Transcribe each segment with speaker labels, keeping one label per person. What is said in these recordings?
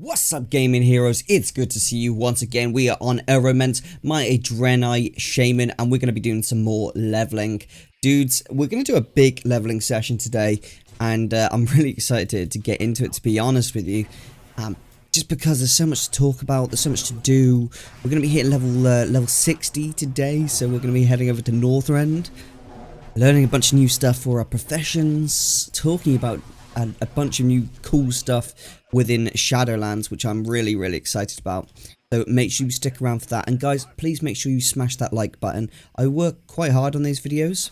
Speaker 1: What's up, gaming heroes? It's good to see you once again. We are on EROMENTS, my Draenei Shaman, and we're going to be doing some more leveling. Dudes, we're going to do a big leveling session today, and I'm really excited to get into it, to be honest with you. Just because there's so much to talk about, there's so much to do. We're going to be hitting level 60 today, so we're going to be heading over to Northrend, learning a bunch of new stuff for our professions, talking about a bunch of new cool stuff within Shadowlands, which I'm really excited about. So make sure you stick around for that. And guys, please make sure you smash that like button. I work quite hard on these videos.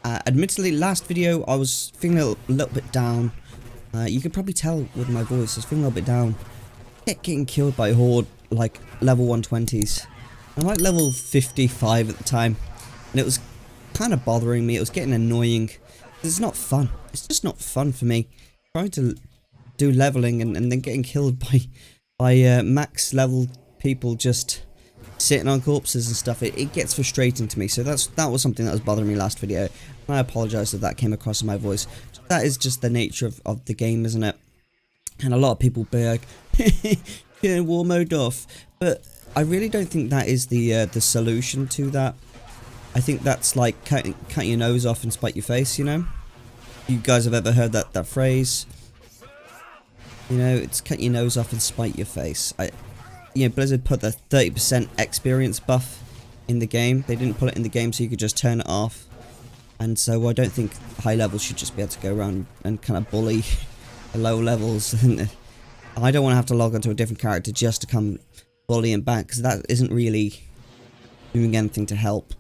Speaker 1: Admittedly, last video I was feeling a little bit down. You could probably tell with my voice, I was feeling a little bit down. Kept getting killed by a horde, like level 120s. I'm like level 55 at the time. And it was kind of bothering me. It was getting annoying. It's not fun. It's just not fun for me. Trying to do leveling and then getting killed by max level people just sitting on corpses and stuff. It gets frustrating to me. So that was something that was bothering me last video. And I apologise if that came across in my voice. That is just the nature of the game, isn't it? And a lot of people be like, getting war mode off. But I really don't think that is the solution to that. I think that's like cut your nose off and spite your face, you know? You guys have ever heard that phrase? You know, it's cut your nose off and spite your face. Blizzard put the 30% experience buff in the game. They didn't put it in the game so you could just turn it off. And so I don't think high levels should just be able to go around and kind of bully the low levels. I don't want to have to log onto a different character just to come bullying back, because that isn't really doing anything to help.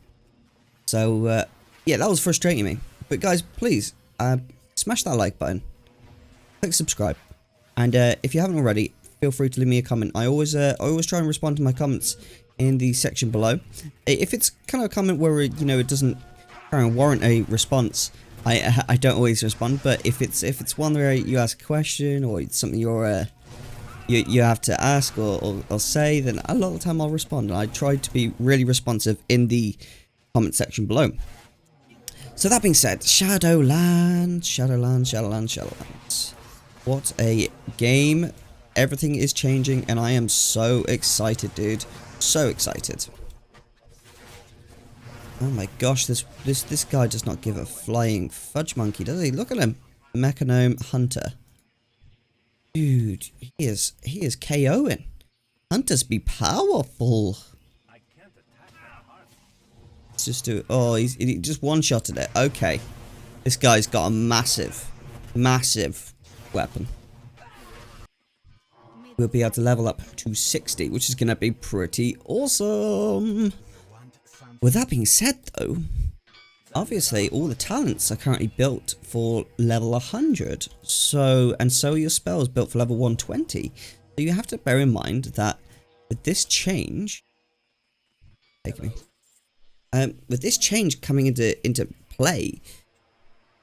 Speaker 1: So, yeah, that was frustrating me. But guys, please, smash that like button. Click subscribe. And if you haven't already, feel free to leave me a comment. I always try and respond to my comments in the section below. If it's kind of a comment where, you know, it doesn't warrant a response, I don't always respond. But if it's one where you ask a question or it's something you have to ask or say, then a lot of the time I'll respond. And I try to be really responsive in the comment section below. So that being said, Shadowlands. What a game. Everything is changing and I am so excited, dude. So excited. Oh my gosh, this guy does not give a flying fudge monkey, does he? Look at him. Mechanome Hunter. Dude, he is KOing. Hunters be powerful. Let's just do it. Oh, he just one-shotted it. Okay. This guy's got a massive weapon. We'll be able to level up to 60, which is going to be pretty awesome. With that being said, though, obviously all the talents are currently built for level 100. So are your spells built for level 120. So you have to bear in mind that with this change, with this change coming into play,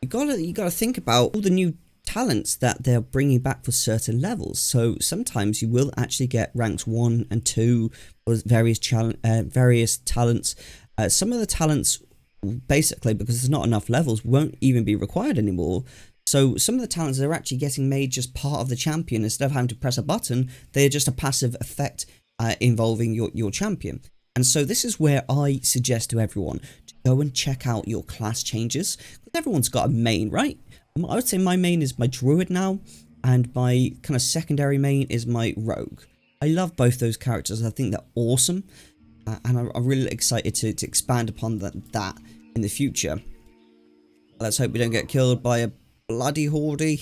Speaker 1: you gotta think about all the new talents that they're bringing back for certain levels. So sometimes you will actually get ranks 1 and 2 for various talents. Some of the talents, basically, because there's not enough levels, won't even be required anymore. So some of the talents are actually getting made just part of the champion. Instead of having to press a button, they're just a passive effect involving your champion. And so this is where I suggest to everyone to go and check out your class changes. Because everyone's got a main, right? I would say my main is my druid now, and my kind of secondary main is my rogue. I love both those characters. I think they're awesome, and I'm really excited to expand upon that in the future. Let's hope we don't get killed by a bloody horde.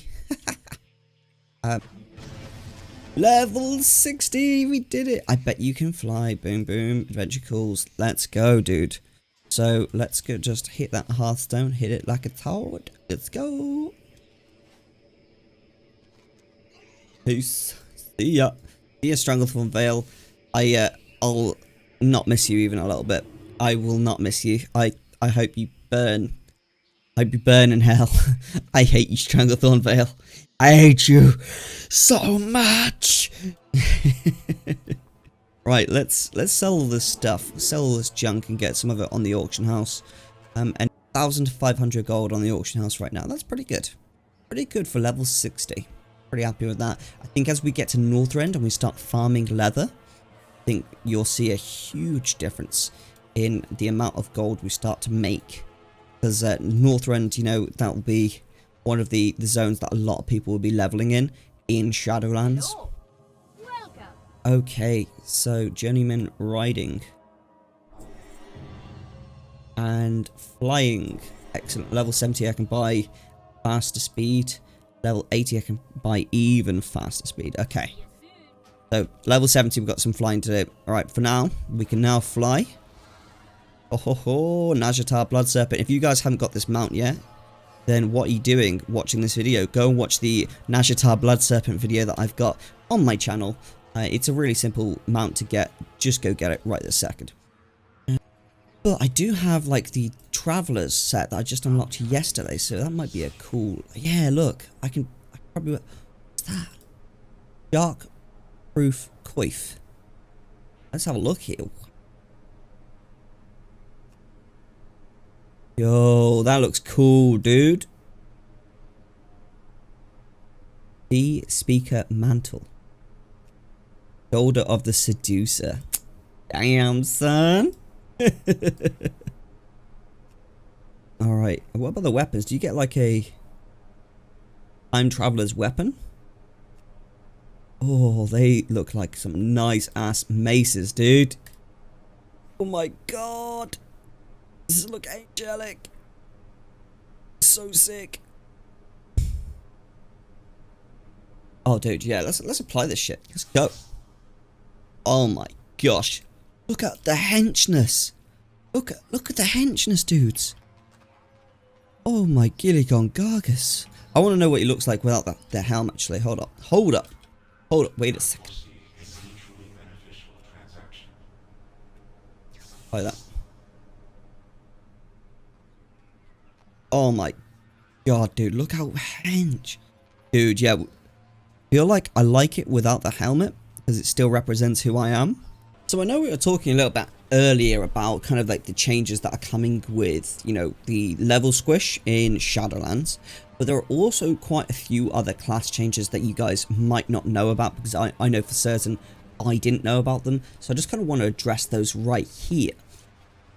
Speaker 1: Level 60, we did it. I bet you can fly. Boom, boom. Adventure calls. Let's go, dude. So let's go. Just hit that Hearthstone. Hit it like a toad. Let's go. Peace. See ya. See ya, Stranglethorn Vale. I'll not miss you even a little bit. I will not miss you. I hope you burn. I hope you burn in hell. I hate you, Stranglethorn Vale. I hate you so much. Right, let's sell all this stuff, sell all this junk and get some of it on the auction house. And 1,500 gold on the auction house right now. That's pretty good. Pretty good for level 60. Pretty happy with that. I think as we get to Northrend and we start farming leather, I think you'll see a huge difference in the amount of gold we start to make. Because Northrend, you know, that will be one of the zones that a lot of people will be leveling in Shadowlands. Okay, so Journeyman riding. And flying. Excellent. Level 70 I can buy faster speed. Level 80 I can buy even faster speed. Okay. So level 70 we've got some flying to do. Alright, for now, we can now fly. Oh ho ho, Nazjatar Blood Serpent. If you guys haven't got this mount yet, then what are you doing watching this video? Go and watch the Nazjatar Blood Serpent video that I've got on my channel. It's a really simple mount to get. Just go get it right this second. But I do have like the Travelers set that I just unlocked yesterday, so that might be a cool... Yeah, look, I can probably... What's that? Dark Proof Coif. Let's have a look here. Yo, that looks cool, dude. The Speaker Mantle. Shoulder of the Seducer. Damn, son. Alright, what about the weapons? Do you get like a Time Traveler's weapon? Oh, they look like some nice ass maces, dude. Oh my god. This look angelic. So sick. Oh dude, yeah, let's apply this shit. Let's go. Oh my gosh. Look at the henchness. Look at the henchness, dudes. Oh my Gilligan Gargus. I want to know what he looks like without the helm actually. Hold up. Hold up. Hold up. Wait a second. Like that. Oh my god, dude. Look how hench. Dude, yeah. Feel like I like it without the helmet because it still represents who I am. So I know we were talking a little bit earlier about kind of like the changes that are coming with, you know, the level squish in Shadowlands, but there are also quite a few other class changes that you guys might not know about because I know for certain I didn't know about them. So I just kind of want to address those right here.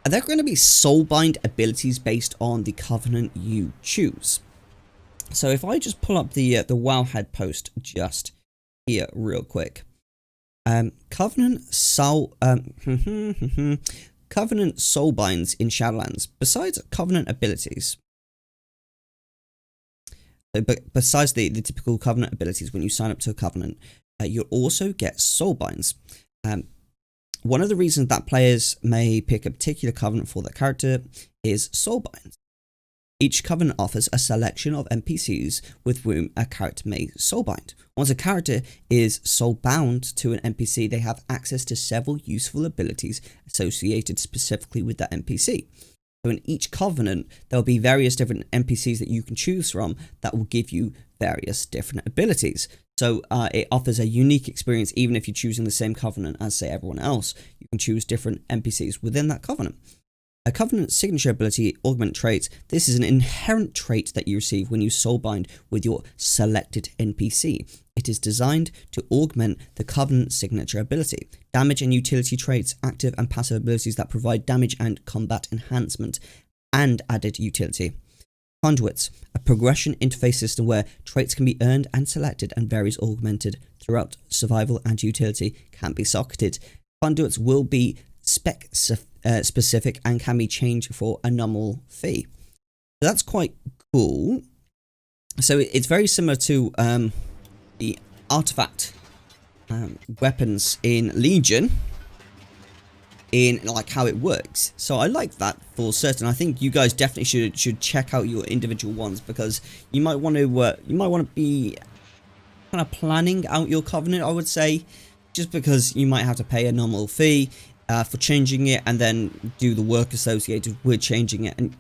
Speaker 1: And they're going to be soulbind abilities based on the covenant you choose. So if I just pull up the Wowhead post just here real quick. Covenant soulbinds in Shadowlands. Besides covenant abilities, but besides the typical covenant abilities, when you sign up to a covenant, you'll also get soulbinds. One of the reasons that players may pick a particular covenant for their character is soulbinds. Each covenant offers a selection of NPCs with whom a character may soulbind. Once a character is soulbound to an NPC, they have access to several useful abilities associated specifically with that NPC. So in each covenant, there will be various different NPCs that you can choose from that will give you various different abilities. So it offers a unique experience even if you're choosing the same covenant as, say, everyone else. You can choose different NPCs within that covenant. A covenant signature ability, augment traits. This is an inherent trait that you receive when you soulbind with your selected NPC. It is designed to augment the covenant signature ability. Damage and utility traits, active and passive abilities that provide damage and combat enhancement, and added utility. Conduits, a progression interface system where traits can be earned and selected and varies augmented throughout survival and utility can be socketed. Conduits will be spec specific and can be changed for a nominal fee. So that's quite cool. So it's very similar to the artifact weapons in Legion, in like how it works. So I like that for certain. I think you guys definitely should check out your individual ones because you might want to be kind of planning out your covenant, I would say, just because you might have to pay a nominal fee for changing it and then do the work associated with changing it, and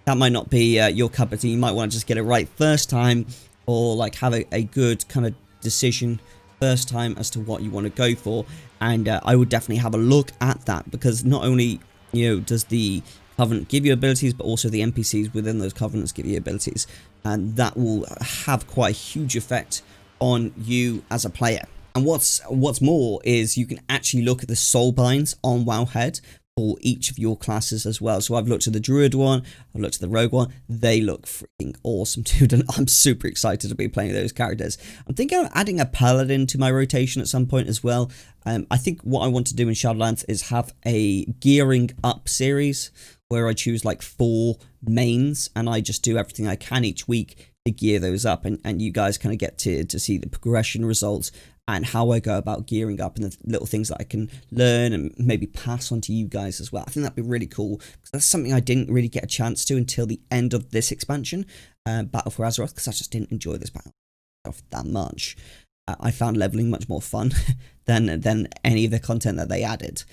Speaker 1: that might not be your cup of tea. You might want to just get it right first time, or like have a good kind of decision first time as to what you want to go for. And I would definitely have a look at that, because not only, you know, does the covenant give you abilities, but also the NPCs within those covenants give you abilities, and that will have quite a huge effect on you as a player. And what's more is you can actually look at the soul binds on Wowhead for each of your classes as well. So I've looked at the Druid one, I've looked at the Rogue one. They look freaking awesome, dude, and I'm super excited to be playing those characters. I'm thinking of adding a Paladin to my rotation at some point as well. I think what I want to do in Shadowlands is have a gearing up series where I choose like 4 mains and I just do everything I can each week to gear those up, and you guys kind of get to see the progression results and how I go about gearing up and the little things that I can learn and maybe pass on to you guys as well. I think that'd be really cool, because that's something I didn't really get a chance to until the end of this expansion, Battle for Azeroth, because I just didn't enjoy this battle that much. I found leveling much more fun than any of the content that they added.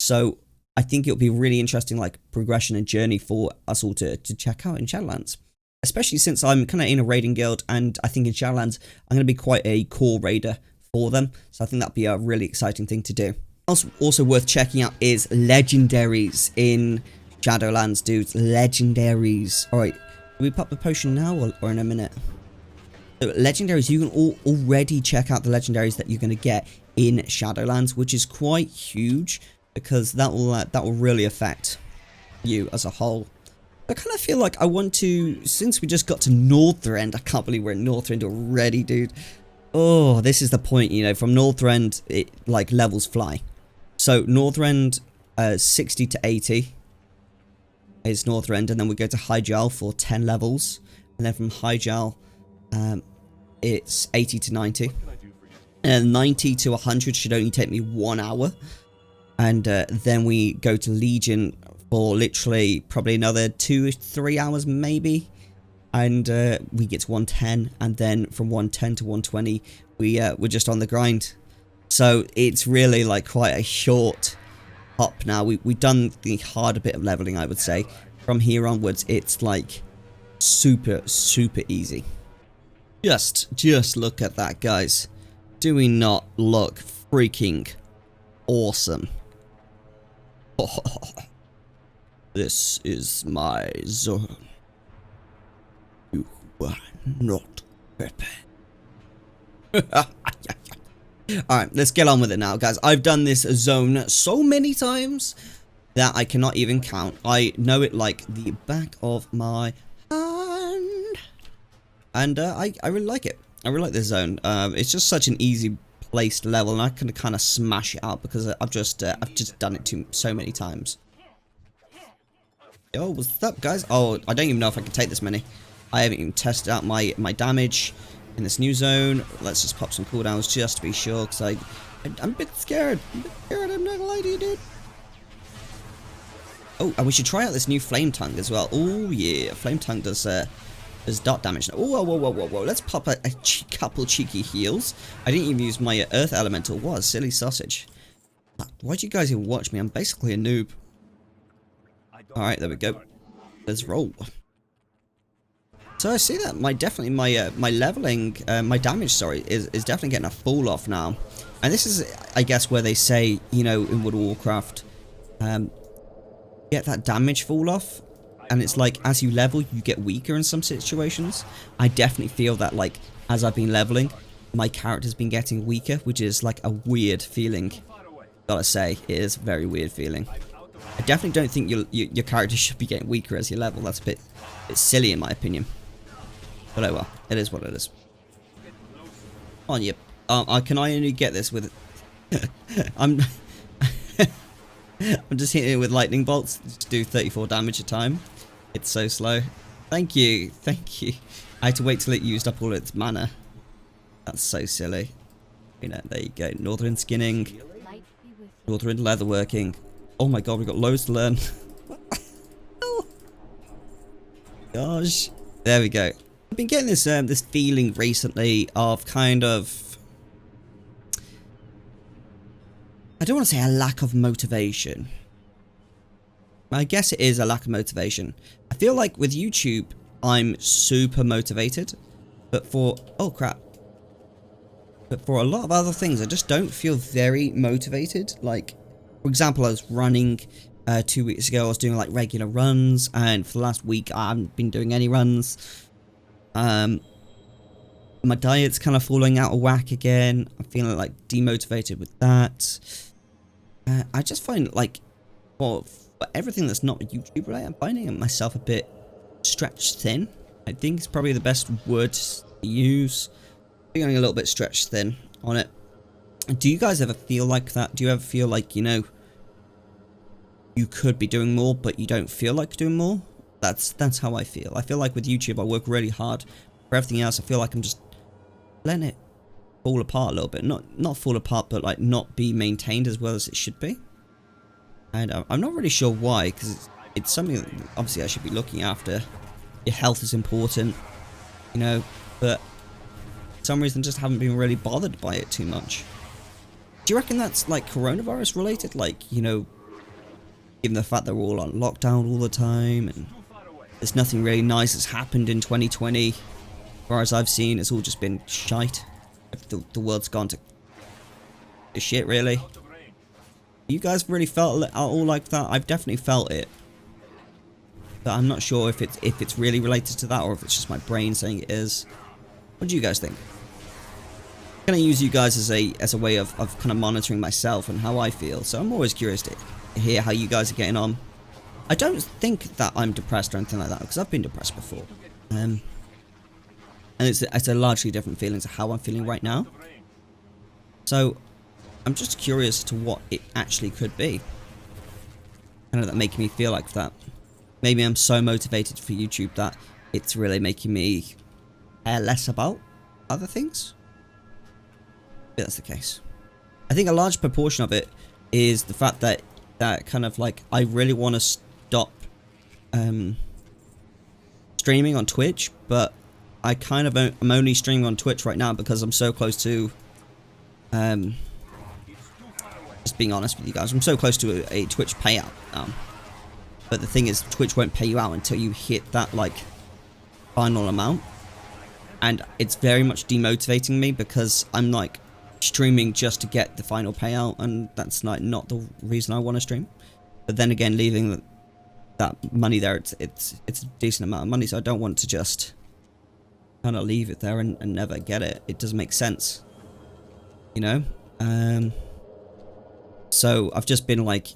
Speaker 1: So I think it'll be really interesting, like, progression and journey for us all to check out in Shadowlands. Especially since I'm kind of in a raiding guild, and I think in Shadowlands I'm going to be quite a core raider for them. So I think that'd be a really exciting thing to do. Also worth checking out is legendaries in Shadowlands, dudes. Legendaries. Alright, do we pop the potion now or in a minute? So legendaries, you can already check out the legendaries that you're going to get in Shadowlands, which is quite huge, because that will really affect you as a whole. I kind of feel like I want to, since we just got to Northrend, I can't believe we're in Northrend already, dude. Oh, this is the point, you know, from Northrend, it, like, levels fly. So Northrend, 60 to 80 is Northrend, and then we go to Hyjal for 10 levels, and then from Hyjal, it's 80 to 90, and 90 to 100 should only take me 1 hour, and then we go to Legion for literally probably another 2-3 hours maybe, and we get to 110, and then from 110 to 120 we're just on the grind. So it's really like quite a short hop now. We've done the harder bit of leveling, I would say. From here onwards it's like super easy. Just look at that, guys. Do we not look freaking awesome? Oh, this is my zone. You are not prepared. Alright, let's get on with it now, guys. I've done this zone so many times that I cannot even count. I know it like the back of my hand. And I really like it. I really like this zone. It's just such an easy place to level, and I can kind of smash it out because I've just done it so many times. Yo, what's up, guys? Oh, I don't even know if I can take this many. I haven't even tested out my damage in this new zone. Let's just pop some cooldowns just to be sure, because I'm a bit scared. I'm not gonna lie to you, dude. Oh, and we should try out this new Flame Tongue as well. Oh yeah, Flame Tongue does dot damage. Oh, whoa. Let's pop a couple cheeky heals. I didn't even use my Earth Elemental. What a silly sausage. Why'd you guys even watch me? I'm basically a noob. Alright, there we go. Let's roll. So I see that my leveling, my damage, sorry, is definitely getting a fall off now. And this is, I guess, where they say, you know, in World of Warcraft, get that damage fall off. And it's like, as you level, you get weaker in some situations. I definitely feel that, like, as I've been leveling, my character's been getting weaker, which is, like, a weird feeling. Gotta say, it is a very weird feeling. I definitely don't think your character should be getting weaker as you level. That's a bit silly, in my opinion. But oh well, it is what it is. On you. Can I only get this with... I'm just hitting it with lightning bolts to do 34 damage a time. It's so slow. Thank you. I had to wait till it used up all its mana. That's so silly. You know, there you go. Northern skinning. Northern leatherworking. Oh my god, we've got loads to learn. Oh. Gosh. There we go. I've been getting this feeling recently of kind of... I don't want to say a lack of motivation. I guess it is a lack of motivation. I feel like with YouTube, I'm super motivated. But for... Oh, crap. But for a lot of other things, I just don't feel very motivated. Like, for example, I was running 2 weeks ago. I was doing, like, regular runs. And for the last week, I haven't been doing any runs. My My diet's kind of falling out of whack again. I'm feeling like demotivated with that. I just find like, well, for everything that's not YouTube related, I'm finding myself a bit stretched thin. I think it's probably the best word to use. Feeling a little bit stretched thin on it. Do you guys ever feel like that? Do you ever feel like, you know, you could be doing more, but you don't feel like doing more? That's how I feel. I feel like with YouTube, I work really hard. For everything else, I feel like I'm just letting it fall apart a little bit. Not fall apart, but like not be maintained as well as it should be. And I'm not really sure why, because it's something that obviously I should be looking after. Your health is important, you know, but for some reason just haven't been really bothered by it too much. Do you reckon that's like coronavirus related? Like, you know, given the fact that we're all on lockdown all the time and there's nothing really nice that's happened in 2020. As far as I've seen, it's all just been shite. The world's gone to shit, really. You guys really felt it all like that? I've definitely felt it. But I'm not sure if it's really related to that or if it's just my brain saying it is. What do you guys think? I'm going to use you guys as a way of kind of monitoring myself and how I feel. So I'm always curious to hear how you guys are getting on. I don't think that I'm depressed or anything like that, because I've been depressed before. And it's a largely different feeling to how I'm feeling right now. So I'm just curious to what it actually could be. Kind of that making me feel like that. Maybe I'm so motivated for YouTube that it's really making me care less about other things. If that's the case. I think a large proportion of it is the fact that kind of like I really want to stop streaming on Twitch, but I kind of am only streaming on Twitch right now because I'm so close to just being honest with you guys, I'm so close to a Twitch payout. But the thing is, Twitch won't pay you out until you hit that like final amount, and it's very much demotivating me because I'm like streaming just to get the final payout, and that's like not the reason I want to stream. But then again, leaving that money there, it's a decent amount of money, so I don't want to just kind of leave it there and never get it. It doesn't make sense, you know. So I've just been like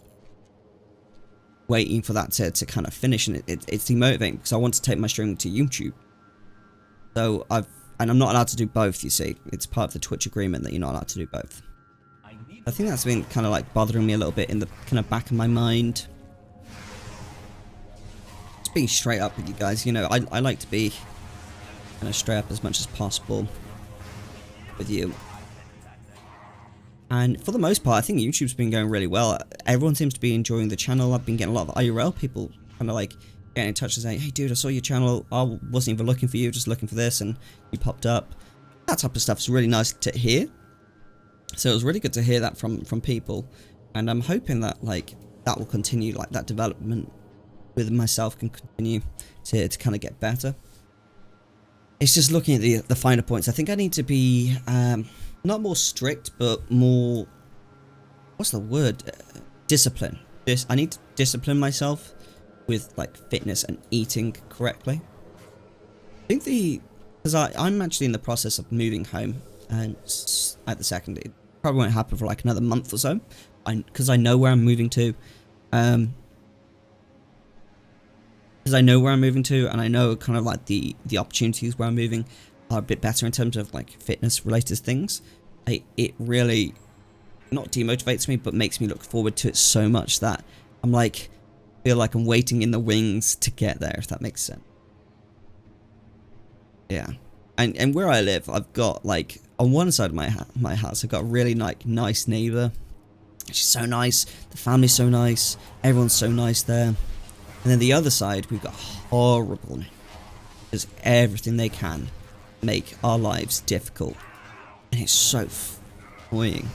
Speaker 1: waiting for that to kind of finish, and it's demotivating because I want to take my streaming to YouTube. So I'm not allowed to do both, you see. It's part of the Twitch agreement that you're not allowed to do both. I think that's been kind of like bothering me a little bit in the kind of back of my mind. Just being straight up with you guys, you know, I like to be kind of straight up as much as possible with you. And for the most part, I think YouTube's been going really well. Everyone seems to be enjoying the channel. I've been getting a lot of IRL people kind of like getting in touch and saying, hey dude, I saw your channel. I wasn't even looking for you, just looking for this, and you popped up. That type of stuff is really nice to hear. So it was really good to hear that from people. And I'm hoping that like that will continue, like that development with myself can continue to kind of get better. It's just looking at the finer points. I think I need to be not more strict, but more, what's the word? Discipline. I need to discipline myself with like fitness and eating correctly. I think because I'm actually in the process of moving home, and at the second, it probably won't happen for like another month or so, because I know where I'm moving to. Because I know where I'm moving to, and I know kind of like the opportunities where I'm moving are a bit better in terms of like fitness related things. It really not demotivates me, but makes me look forward to it so much that I'm like, feel like I'm waiting in the wings to get there, if that makes sense. Yeah. And where I live, I've got like on one side of my house, I've got a really like nice neighbor. She's so nice, the family's so nice, everyone's so nice there. And then the other side, we've got horrible neighbors. Does everything they can make our lives difficult, and it's so annoying.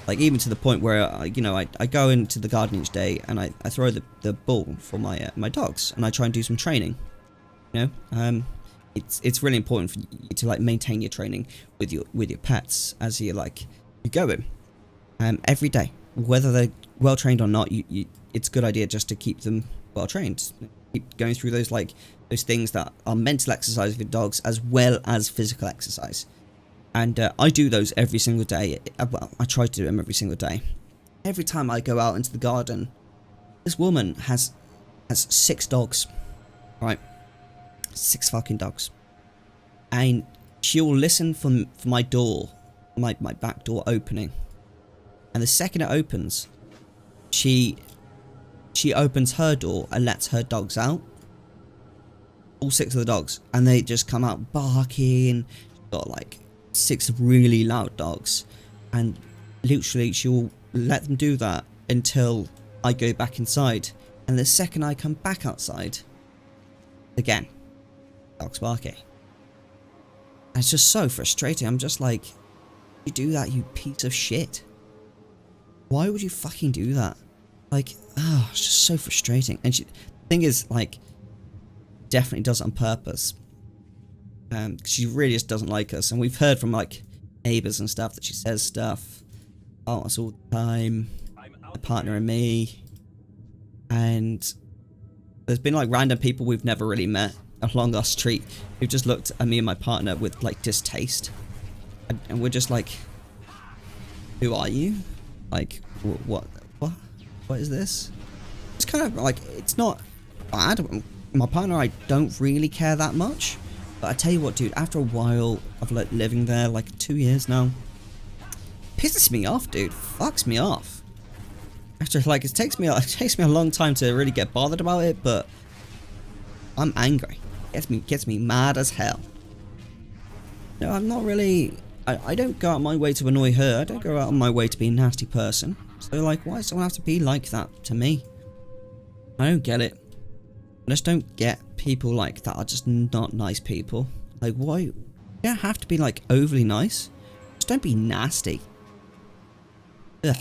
Speaker 1: Like even to the point where you know, I go into the garden each day and I throw the ball for my dogs, and I try and do some training. You know, it's really important for you to like maintain your training with your pets as you go in every day, whether they're well trained or not. It's a good idea just to keep them well trained. keep going through those like those things that are mental exercise with dogs as well as physical exercise. And I do those every single day. Well, I try to do them every single day. Every time I go out into the garden, this woman has 6 dogs, right? 6 fucking dogs. And she'll listen for my door, my back door opening. And the second it opens, she opens her door and lets her dogs out. All 6 of the dogs. And they just come out barking. She's got like 6 really loud dogs. And literally she'll let them do that until I go back inside. And the second I come back outside, again, dogs barking. And it's just so frustrating. I'm just like, you do that, you piece of shit. Why would you fucking do that? Like, oh, it's just so frustrating. And the thing is, like, definitely does it on purpose. She really just doesn't like us. And we've heard from, like, neighbours and stuff that she says stuff about us all the time. My partner and me. And there's been, like, random people we've never really met along our street who've just looked at me and my partner with, like, distaste. And we're just like, who are you? Like, what is this? It's kind of like, it's not bad. My partner and I don't really care that much. But I tell you what, dude, after a while of like living there, like 2 years now, pisses me off, dude. Fucks me off. After like, it takes me a long time to really get bothered about it, but I'm angry. Gets me mad as hell. No, I'm not really. I don't go out my way to annoy her. I don't go out on my way to be a nasty person. So, like, why does someone have to be like that to me? I don't get it. I just don't get people like that are just not nice people. Like, why? You don't have to be, like, overly nice. Just don't be nasty. Ugh.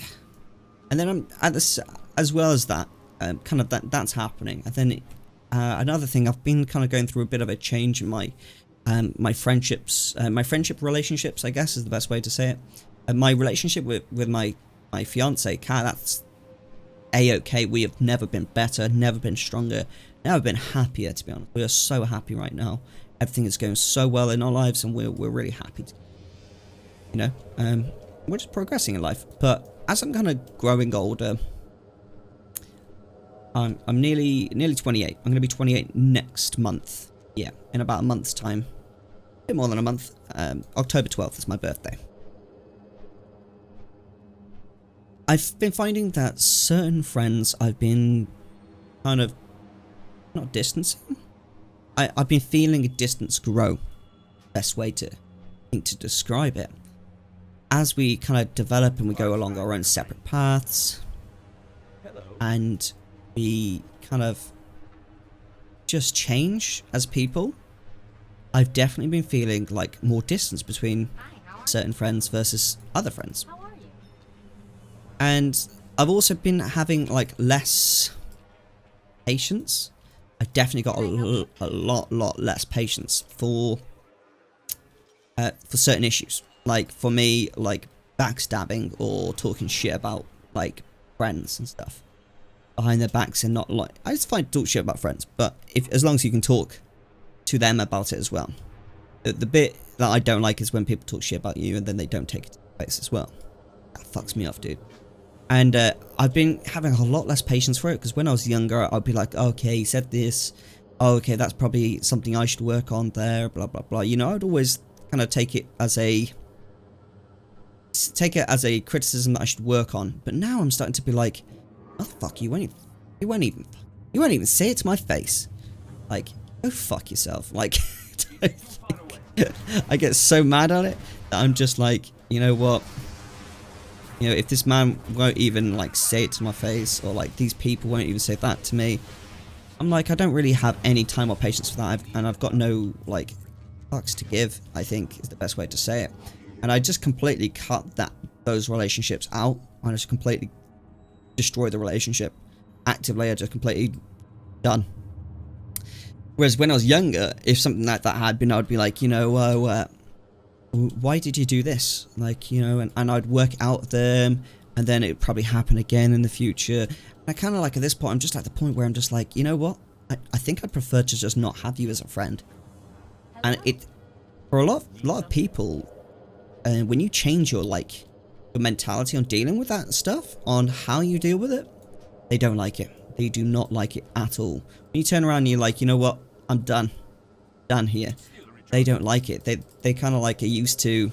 Speaker 1: And then I'm at this, as well as that, kind of that's happening. And then another thing, I've been kind of going through a bit of a change in my my friendships, my friendship relationships, I guess is the best way to say it. And my relationship with my fiance, Kat, that's a-okay. We have never been better, never been stronger, never been happier, to be honest. We are so happy right now. Everything is going so well in our lives, and we're really happy. You know, we're just progressing in life. But as I'm kind of growing older, I'm nearly 28. I'm going to be 28 next month. Yeah, in about a month's time. A bit more than a month. October 12th is my birthday. I've been finding that certain friends I've been kind of not distancing. I've been feeling a distance grow. Best way to think to describe it. As we kind of develop and we go along our own separate paths. Hello. And we kind of just change as people. I've definitely been feeling like more distance between certain friends versus other friends. How are you? And I've also been having like less patience. I've definitely got a lot less patience for certain issues. Like for me, like backstabbing or talking shit about like friends and stuff behind their backs, and not like, I just find talk shit about friends, but as long as you can talk to them about it as well. The bit that I don't like is when people talk shit about you and then they don't take it to the face as well. That fucks me off, dude. And I've been having a lot less patience for it, because when I was younger, I'd be like, okay, he said this. Oh, okay, that's probably something I should work on there, blah, blah, blah. You know, I'd always kind of take it as a criticism that I should work on. But now I'm starting to be like, oh, fuck, you won't even say it to my face. Like, go fuck yourself. Like, I get so mad at it that I'm just like, you know what? You know, if this man won't even, like, say it to my face, or, like, these people won't even say that to me, I'm like, I don't really have any time or patience for that, and I've got no, like, fucks to give, I think, is the best way to say it. And I just completely cut those relationships out. I just completely destroy the relationship. Actively, I just completely done. Whereas when I was younger, if something like that had been, I'd be like, you know, why did you do this? Like, you know, and I'd work out them, and then it would probably happen again in the future. And I kind of like, at this point, I'm just at the point where I'm just like, you know what? I think I'd prefer to just not have you as a friend. And it, for a lot of people, when you change your like your mentality on dealing with that stuff, on how you deal with it, they don't like it. They do not like it at all. When you turn around and you're like, you know what, I'm done here. They don't like it. They kind of like are used to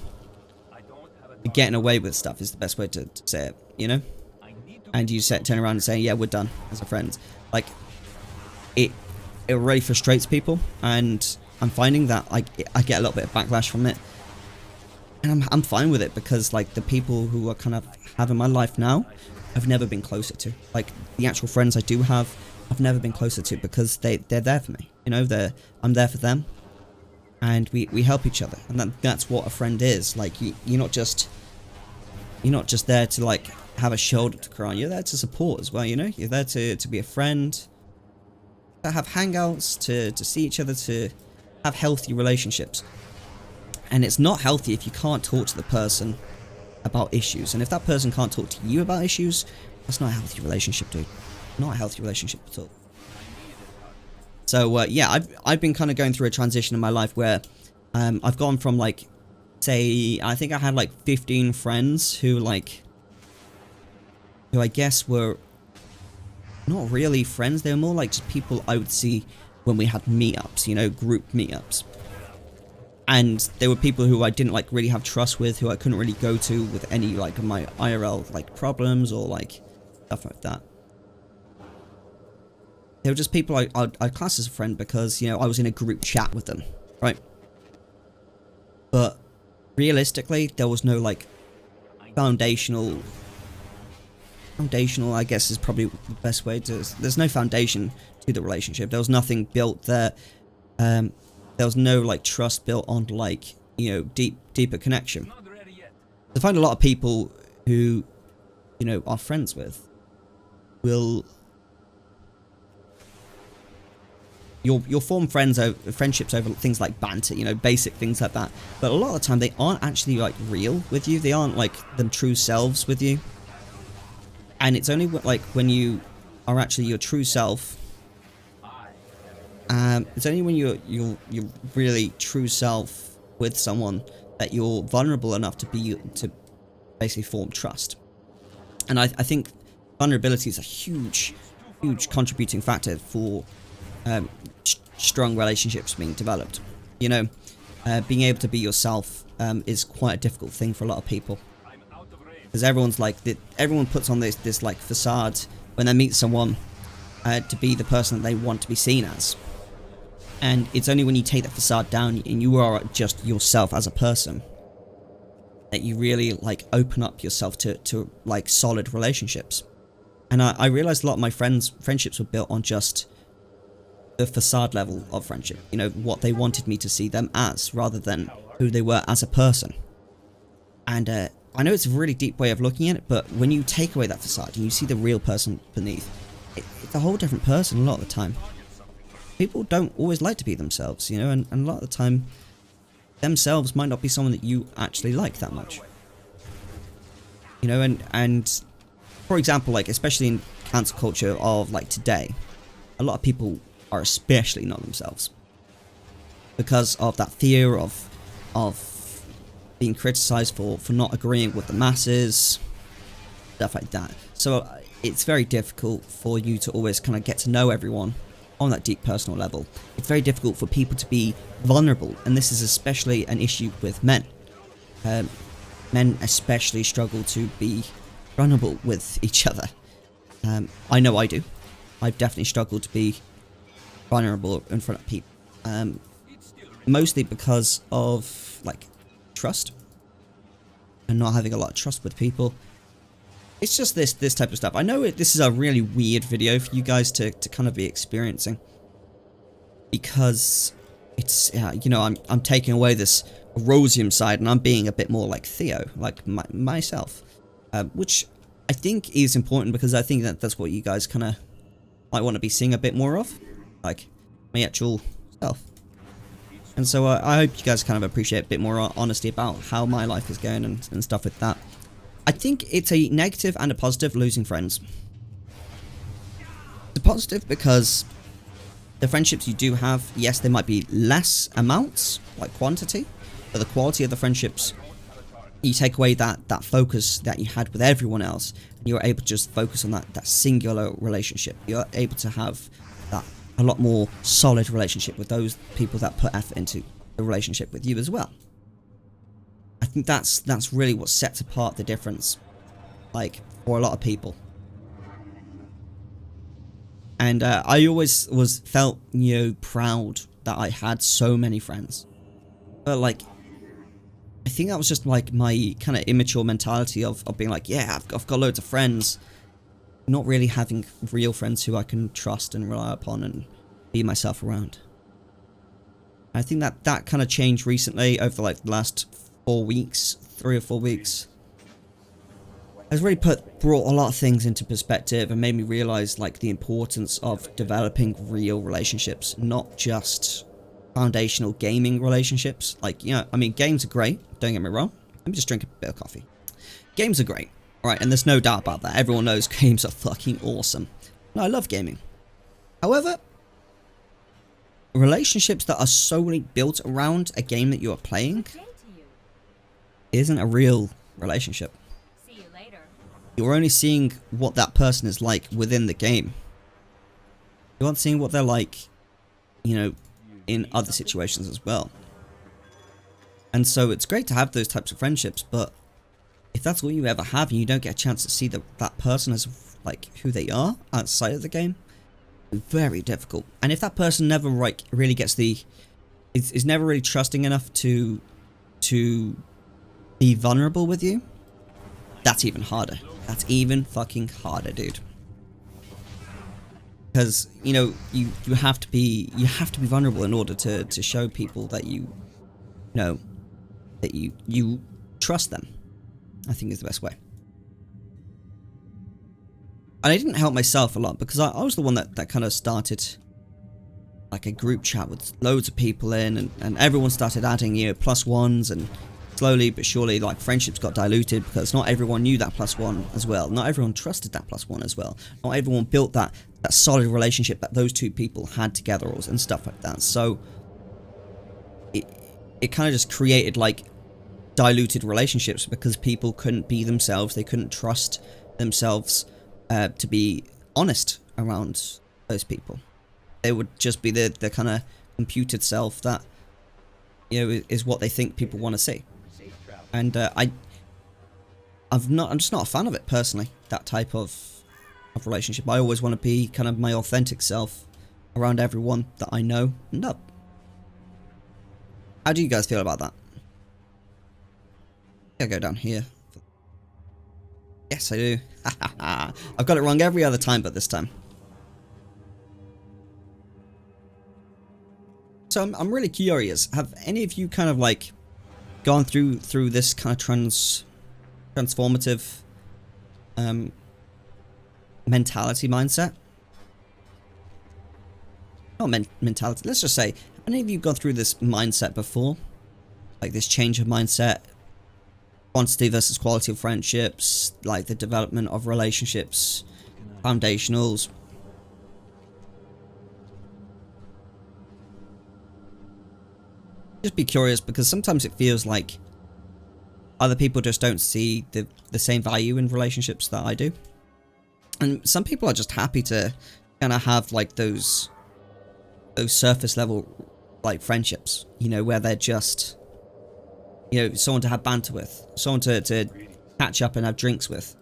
Speaker 1: getting away with stuff is the best way to say it, you know? And you turn around and say, yeah, we're done as a friend. Like, it really frustrates people, and I'm finding that I get a little bit of backlash from it. And I'm fine with it, because like the people who are kind of having my life now, I've never been closer to. Like the actual friends I do have, I've never been closer to, because they're there for me. You know, I'm there for them, and we help each other, and that's what a friend is. Like you're not just there to like have a shoulder to cry on. You're there to support as well. You know, you're there to be a friend, to have hangouts, to see each other, to have healthy relationships. And it's not healthy if you can't talk to the person about issues. And if that person can't talk to you about issues, that's not a healthy relationship, dude. Not a healthy relationship at all. So yeah, I've been kind of going through a transition in my life where I've gone from like, say, I think I had like 15 friends who I guess were not really friends. They were more like just people I would see when we had meetups, you know, group meetups. And there were people who I didn't like really have trust with, who I couldn't really go to with any like of my IRL like problems or like stuff like that. They were just people I'd class as a friend because, you know, I was in a group chat with them, right? But realistically, there was no like foundational, I guess is probably the best way to, there's no foundation to the relationship. There was nothing built there. There was no like trust built on like, you know, deeper connection. I find a lot of people who, you know, are friends with will, you'll form friendships over things like banter, you know, basic things like that. But a lot of the time they aren't actually like real with you. They aren't like them true selves with you. And it's only like when you are actually your true self. It's only when you're really true self with someone that you're vulnerable enough to basically form trust. And I think vulnerability is a huge contributing factor for strong relationships being developed. You know, being able to be yourself is quite a difficult thing for a lot of people, because everyone puts on this like facade when they meet someone to be the person that they want to be seen as. And it's only when you take that facade down and you are just yourself as a person that you really like open up yourself to like solid relationships. And I realized a lot of my friendships were built on just the facade level of friendship, you know, what they wanted me to see them as rather than who they were as a person. And I know it's a really deep way of looking at it, but when you take away that facade and you see the real person beneath, it's a whole different person a lot of the time. People don't always like to be themselves, you know, and a lot of the time themselves might not be someone that you actually like that much. You know, and for example, like especially in cancel culture of like today, a lot of people are especially not themselves because of that fear of being criticized for not agreeing with the masses, stuff like that. So it's very difficult for you to always kind of get to know everyone on that deep personal level. It's very difficult for people to be vulnerable, and this is especially an issue with men. Men especially struggle to be vulnerable with each other. I know I do. I've definitely struggled to be vulnerable in front of people. Mostly because of like trust and not having a lot of trust with people. It's just this type of stuff. I know this is a really weird video for you guys to kind of be experiencing, because it's you know, I'm taking away this Erosium side and I'm being a bit more like Theo, like myself, which I think is important, because I think that's what you guys kind of might want to be seeing a bit more of, like my actual self. And so I hope you guys kind of appreciate a bit more honesty about how my life is going and stuff like that. I think it's a negative and a positive losing friends. It's a positive because The friendships you do have, yes, they might be less amounts, like quantity, but the quality of the friendships, you take away that focus that you had with everyone else, and you're able to just focus on that singular relationship. You're able to have that a lot more solid relationship with those people that put effort into the relationship with you as well. I think that's really what sets apart the difference, like, for a lot of people. And I always felt, you know, proud that I had so many friends. But, like, I think that was just, like, my kind of immature mentality of being like, yeah, I've got loads of friends. Not really having real friends who I can trust and rely upon and be myself around. I think that kind of changed recently over, like, the last 4 weeks, 3 or 4 weeks. Has really brought a lot of things into perspective and made me realize, like, the importance of developing real relationships, not just foundational gaming relationships. Like, you know, I mean, games are great, don't get me wrong. Let me just drink a bit of coffee. Games are great, right? And there's no doubt about that. Everyone knows games are fucking awesome. And I love gaming. However, relationships that are solely built around a game that you are playing isn't a real relationship. You're only seeing what that person is like within the game. You aren't seeing what they're like, you know, in other situations as well. And so it's great to have those types of friendships, but if that's all you ever have and you don't get a chance to see that person as, like, who they are outside of the game, it's very difficult. And if that person never, like, really gets is never really trusting enough to be vulnerable with you, that's even harder. That's even fucking harder, dude. Because, you know, you have to be vulnerable in order to show people that you know that you trust them, I think is the best way. And I didn't help myself a lot because I was the one that kind of started, like, a group chat with loads of people in, and everyone started adding, you know, +1s, and slowly but surely, like, friendships got diluted because not everyone knew that +1 as well. Not everyone trusted that +1 as well. Not everyone built that solid relationship that those two people had together and stuff like that. So it kind of just created, like, diluted relationships because people couldn't be themselves. They couldn't trust themselves to be honest around those people. They would just be the kind of computed self that, you know, is what they think people want to see. And I'm just not a fan of it personally, that type of relationship. I always want to be kind of my authentic self around everyone that I know and love. How do you guys feel about that? I'll go down here. Yes, I do. I've got it wrong every other time but this time. So I'm really curious. Have any of you kind of, like, gone through this kind of transformative mentality mindset? Not mentality. Let's just say, have any of you gone through this mindset before? Like, this change of mindset, quantity versus quality of friendships, like the development of relationships, foundationals. Just be curious, because sometimes it feels like other people just don't see the same value in relationships that I do. And some people are just happy to kind of have, like, those surface level, like, friendships, you know, where they're just, you know, someone to have banter with, someone to catch up and have drinks with.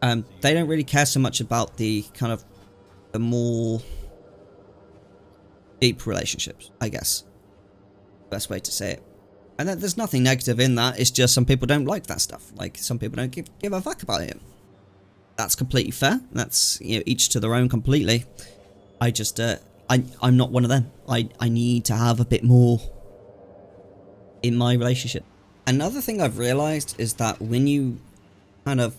Speaker 1: They don't really care so much about the kind of the more deep relationships, I guess. Best way to say it. And there's nothing negative in that. It's just some people don't like that stuff. Like, some people don't give a fuck about it. That's completely fair. That's, you know, each to their own completely. I just I'm not one of them. I need to have a bit more in my relationship. Another thing I've realized is that when you kind of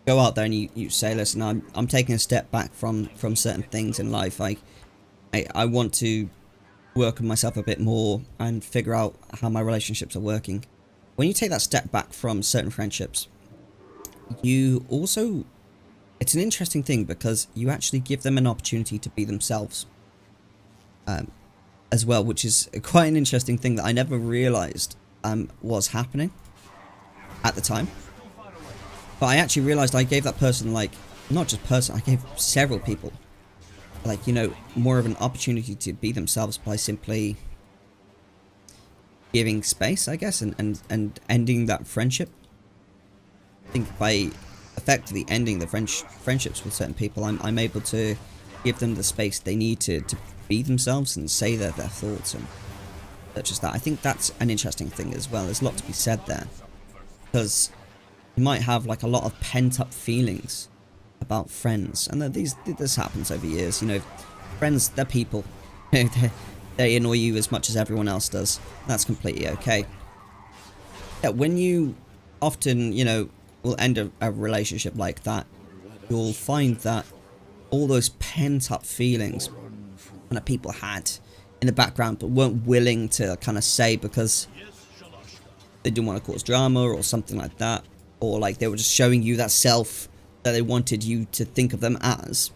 Speaker 1: go out there and you say, listen, I'm taking a step back from certain things in life. I want to work on myself a bit more and figure out how my relationships are working. When you take that step back from certain friendships, you also, it's an interesting thing because you actually give them an opportunity to be themselves. as well, which is quite an interesting thing that I never realized was happening at the time. But I actually realized I gave that person, like, not just person, I gave several people, like, you know, more of an opportunity to be themselves by simply giving space, I guess, and ending that friendship. I think by effectively ending the friendships with certain people, I'm able to give them the space they need to be themselves and say their thoughts and such as that. I think that's an interesting thing as well. There's a lot to be said there, because you might have like a lot of pent-up feelings about friends, and this happens over years. You know, friends, they're people. They annoy you as much as everyone else does. That's completely okay. Yeah, when you often, you know, will end a relationship like that, you'll find that all those pent-up feelings that people had in the background but weren't willing to kind of say because they didn't want to cause drama or something like that, or like they were just showing you that self that they wanted you to think of them as,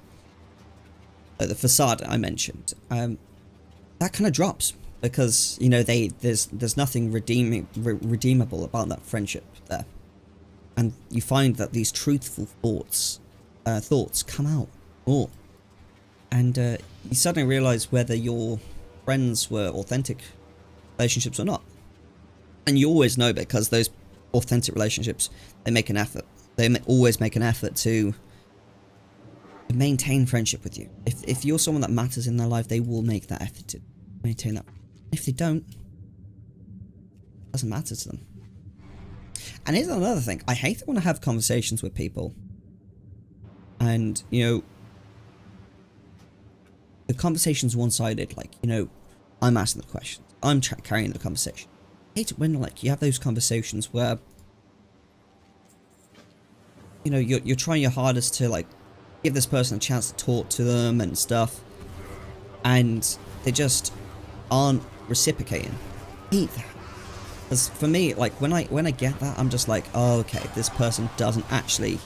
Speaker 1: the facade I mentioned, that kind of drops because, you know, there's nothing redeemable about that friendship there, and you find that these truthful thoughts come out more, and you suddenly realize whether your friends were authentic relationships or not. And you always know, because those authentic relationships, they make an effort. They always make an effort to maintain friendship with you. If you're someone that matters in their life, they will make that effort to maintain that. If they don't, it doesn't matter to them. And here's another thing. I hate it when I have conversations with people and, you know, the conversation's one-sided. Like, you know, I'm asking the questions, I'm carrying the conversation. I hate it when, like, you have those conversations where, you know, you're trying your hardest to, like, give this person a chance to talk to them and stuff, and they just aren't reciprocating. I hate that. Because for me, like, when I get that, I'm just like, oh, okay, this person doesn't actually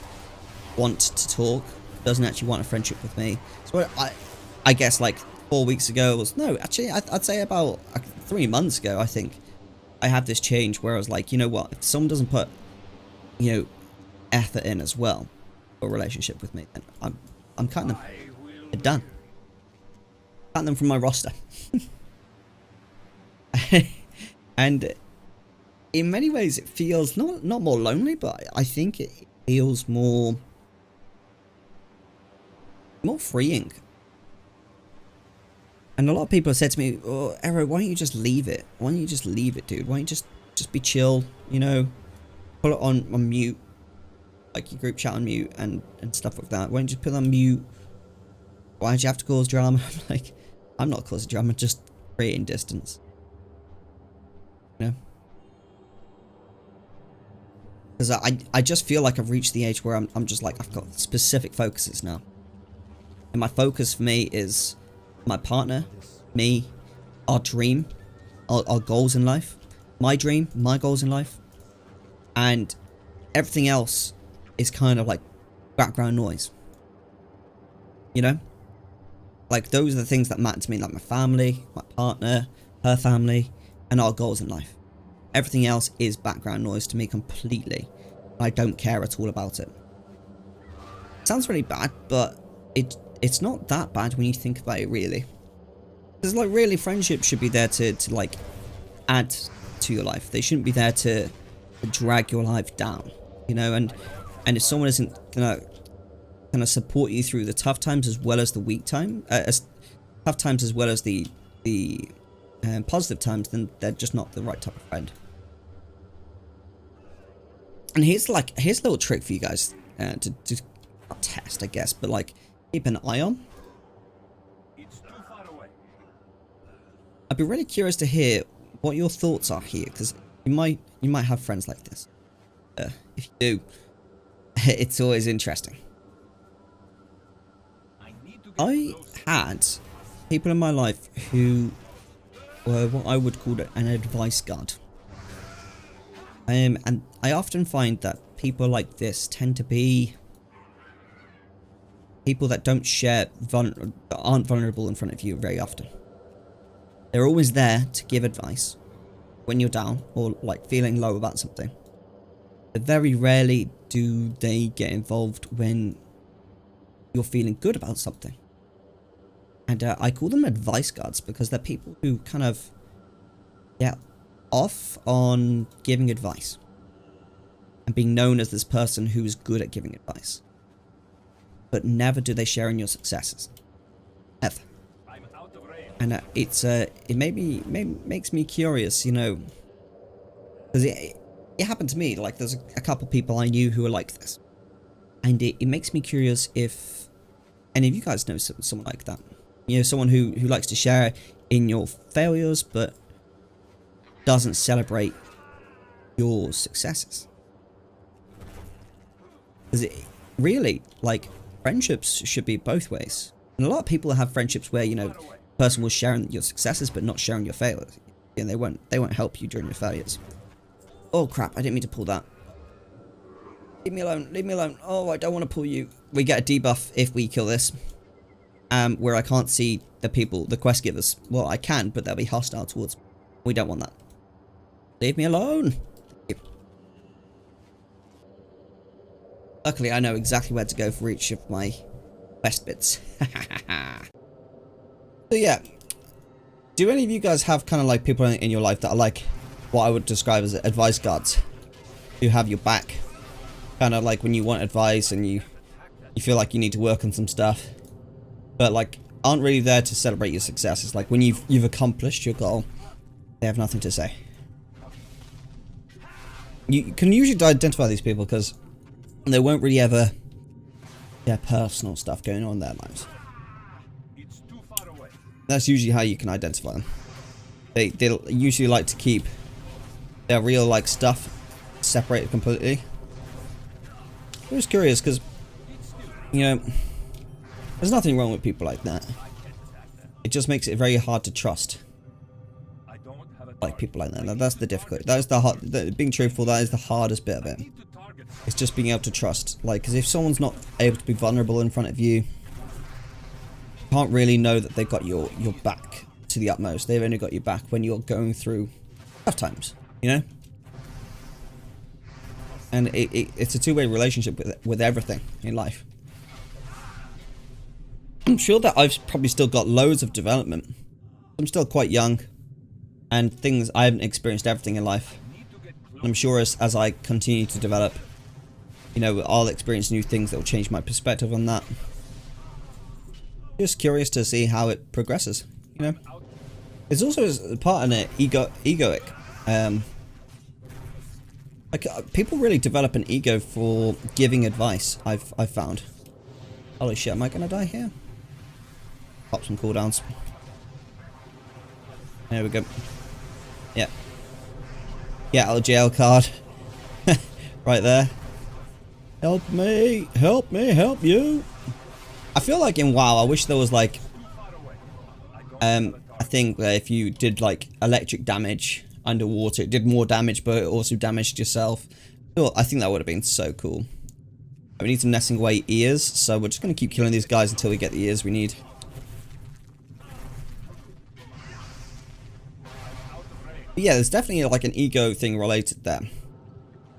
Speaker 1: want to talk, doesn't actually want a friendship with me. So I guess like 4 weeks ago I'd say about 3 months ago, I think I had this change where I was like, you know what, if someone doesn't put, you know, effort in as well for a relationship with me, then I'm cutting them. They're done. Cutting them from my roster. And in many ways it feels not more lonely, but I think it feels more freeing. And a lot of people have said to me, oh, Ero, why don't you just leave it? Why don't you just leave it, dude? Why don't you just be chill, you know? Put it on mute. Like your group chat on mute and stuff like that. Why don't you just put it on mute? Why do you have to cause drama? I'm like, I'm not causing drama, just creating distance. You know? Because I just feel like I've reached the age where I'm just like, I've got specific focuses now. And my focus for me is my partner, me, our dream, our goals in life, my dream, my goals in life, and everything else is kind of like background noise. You know? Like, those are the things that matter to me, like my family, my partner, her family, and our goals in life. Everything else is background noise to me completely. I don't care at all about it. Sounds really bad, but it's not that bad when you think about it, really. Because, like, really, friendships should be there to like, add to your life. They shouldn't be there to drag your life down, you know? And if someone isn't gonna support you through the tough times as well as the tough times as well as the positive times, then they're just not the right type of friend. And here's a little trick for you guys to not test, I guess, but like keep an eye on. I'd be really curious to hear what your thoughts are here, because you might have friends like this. If you do, it's always interesting. I had people in my life who were what I would call an advice guard. And I often find that people like this tend to be people that don't share, that aren't vulnerable in front of you very often. They're always there to give advice when you're down or like feeling low about something. But very rarely do they get involved when you're feeling good about something. And I call them advice guards because they're people who kind of get off on giving advice and being known as this person who is good at giving advice. But never do they share in your successes. Ever. And it makes me curious, you know, because it happened to me. Like, there's a couple people I knew who were like this, and it makes me curious if any of you guys know someone like that. You know, someone who likes to share in your failures, but doesn't celebrate your successes. Because it really, like, friendships should be both ways. And a lot of people have friendships where, you know, the person will share your successes but not sharing your failures. And they won't help you during your failures. Oh crap, I didn't mean to pull that. Leave me alone, leave me alone. Oh, I don't want to pull you. We get a debuff if we kill this. Where I can't see the people, the quest givers. Well, I can, but they'll be hostile towards me. We don't want that. Leave me alone. Luckily, I know exactly where to go for each of my quest bits. So yeah, do any of you guys have kind of like people in your life that are like what I would describe as advice guards, who have your back, kind of like when you want advice and you feel like you need to work on some stuff, but like aren't really there to celebrate your successes? Like when you've accomplished your goal, they have nothing to say. You can usually identify these people because they won't really ever have personal stuff going on in their lives. That's usually how you can identify them. They usually like to keep their real like stuff separated completely. I was curious because, you know, there's nothing wrong with people like that. It just makes it very hard to trust. Like people like that. That's the difficulty. That is the hard. Being truthful, that is the hardest bit of it. It's just being able to trust. Like, because if someone's not able to be vulnerable in front of you, you can't really know that they've got your back to the utmost. They've only got your back when you're going through tough times, you know? And it's a two-way relationship with everything in life. I'm sure that I've probably still got loads of development. I'm still quite young, and I haven't experienced everything in life. I'm sure as I continue to develop, you know, I'll experience new things that will change my perspective on that. Just curious to see how it progresses, you know. It's also a part of an egoic. Like people really develop an ego for giving advice. I've found. Holy shit! Am I gonna die here? Pop some cooldowns. There we go. Yeah. Get out of jail card. Right there. Help me! Help me! Help you! I feel like in WoW, I wish there was like, I think that if you did like electric damage underwater, it did more damage, but it also damaged yourself. Oh, I think that would have been so cool. We need some nesting away ears, so we're just going to keep killing these guys until we get the ears we need. But yeah, there's definitely like an ego thing related there.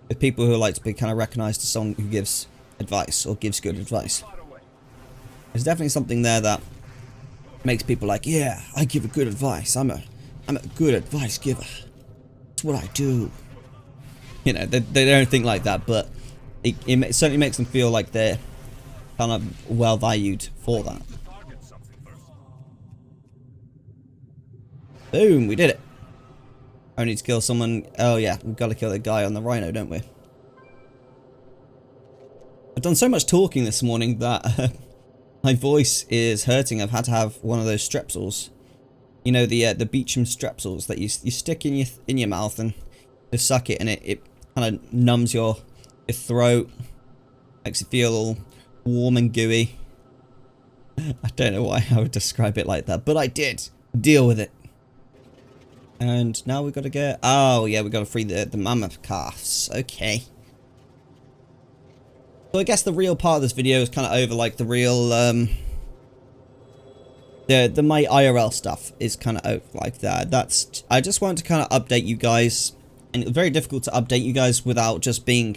Speaker 1: With people who like to be kind of recognized as someone who gives advice or gives good advice. There's definitely something there that makes people like, yeah, I give a good advice. I'm a good advice giver. That's what I do. You know, they don't think like that, but it certainly makes them feel like they're kind of well valued for that. Boom, we did it. I need to kill someone. Oh yeah, we've got to kill the guy on the rhino, don't we? I've done so much talking this morning that my voice is hurting. I've had to have one of those strepsils. You know, the Beecham strepsils that you stick in your mouth and just suck it, and it kind of numbs your throat, makes it feel all warm and gooey. I don't know why I would describe it like that, but I did. Deal with it. And now we've got to get... Oh, yeah, we've got to free the mammoth calves. Okay. So I guess the real part of this video is kind of over, like, the real, my IRL stuff is kind of like that. I just wanted to kind of update you guys, and it's very difficult to update you guys without just being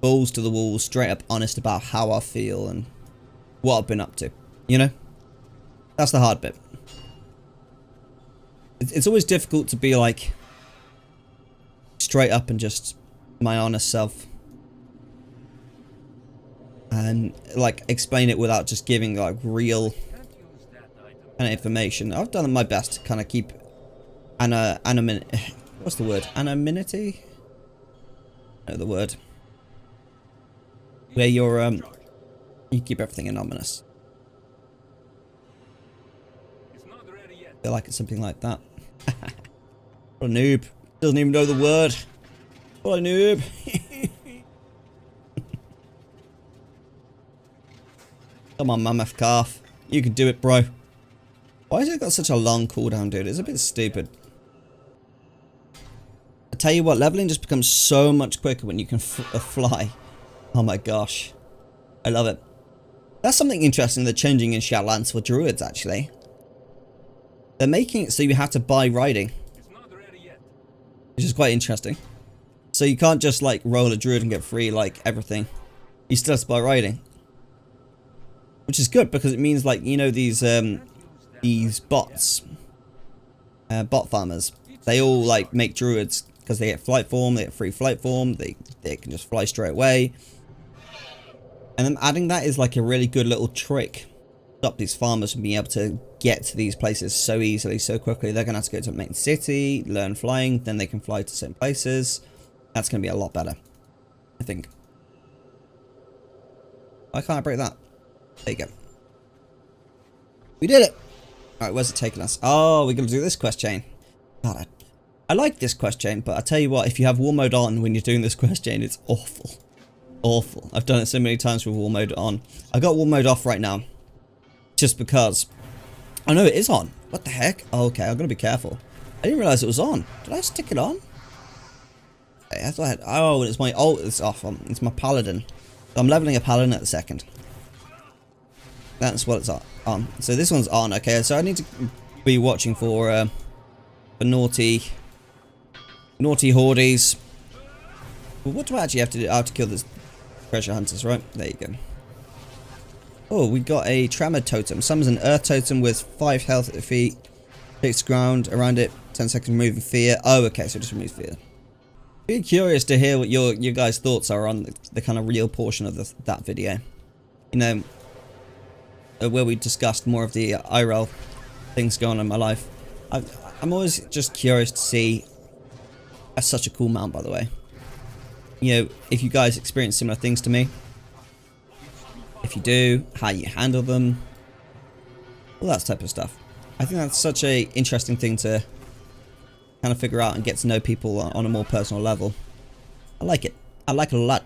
Speaker 1: balls to the wall, straight up honest about how I feel and what I've been up to. You know, that's the hard bit. It's always difficult to be like straight up and just my honest self, and like explain it without just giving like real kind of information. I've done my best to kind of keep what's the word? Anonymity? I know the word. Where you keep everything anonymous. I feel like it's something like that. What a noob. Doesn't even know the word. What a noob. Come on, mammoth calf. You can do it, bro. Why has it got such a long cooldown, dude? It's a bit stupid. I tell you what, leveling just becomes so much quicker when you can fly. Oh my gosh. I love it. That's something interesting they're changing in Shadowlands for druids, actually. They're making it so you have to buy riding. Which is quite interesting. So you can't just like roll a druid and get free like everything. You still have to buy riding. Which is good because it means like, you know, these bots, bot farmers, they all like make druids because they get flight form, they get free flight form, they can just fly straight away. And then adding that is like a really good little trick. Stop these farmers from being able to get to these places so easily, so quickly. They're going to have to go to a main city, learn flying, then they can fly to certain places. That's going to be a lot better, I think. Why can't I break that? There you go. We did it! Alright, where's it taking us? Oh, we're going to do this quest chain. God, I like this quest chain, but I tell you what, if you have war mode on when you're doing this quest chain, it's awful. Awful. I've done it so many times with war mode on. I got war mode off right now. Just because. Oh no, it is on. What the heck? Oh, okay, I'm gonna be careful. I didn't realize it was on. Did I stick it on? Okay, I thought I had, oh, it's my ult. It's off. It's my paladin. So I'm leveling a paladin at the second. That's what it's on. So this one's on. Okay, so I need to be watching for naughty hordes. Well, what do I actually have to do? I have to kill this treasure hunters, right? There you go. Oh, we got a tremor totem. Summons an earth totem with 5 health at the feet. Takes ground around it. 10 seconds removing fear. Oh, okay, so just remove fear. Be curious to hear what your guys' thoughts are on the kind of real portion of that video. You know, where we discussed more of the IRL things going on in my life. I'm always just curious to see. That's such a cool mount, by the way. You know, if you guys experience similar things to me. If you do, how you handle them, all that type of stuff. I think that's such a interesting thing to kind of figure out and get to know people on a more personal level. I like it. I like it a lot.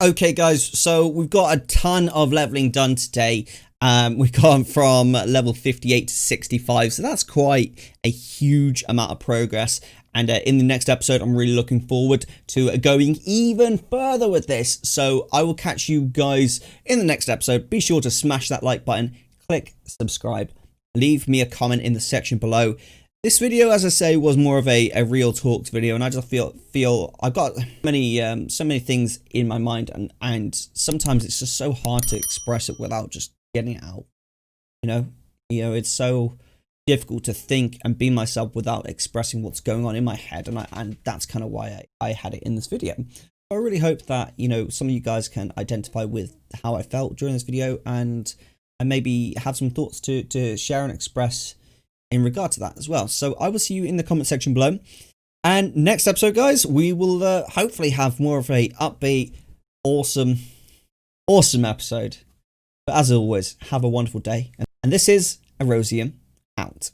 Speaker 1: Okay, guys, so we've got a ton of leveling done today. We've gone from level 58 to 65, so that's quite a huge amount of progress. And in the next episode, I'm really looking forward to going even further with this. So I will catch you guys in the next episode. Be sure to smash that like button, click subscribe, leave me a comment in the section below. This video, as I say, was more of a real talks video, and I just feel I've got so many things in my mind, and sometimes it's just so hard to express it without just getting it out. You know, it's so difficult to think and be myself without expressing what's going on in my head, and that's kind of why I had it in this video. I really hope that, you know, some of you guys can identify with how I felt during this video, and maybe have some thoughts to share and express in regard to that as well. So I will see you in the comment section below, and next episode, guys, we will hopefully have more of a upbeat, awesome episode. But as always, have a wonderful day, and this is Erosium out.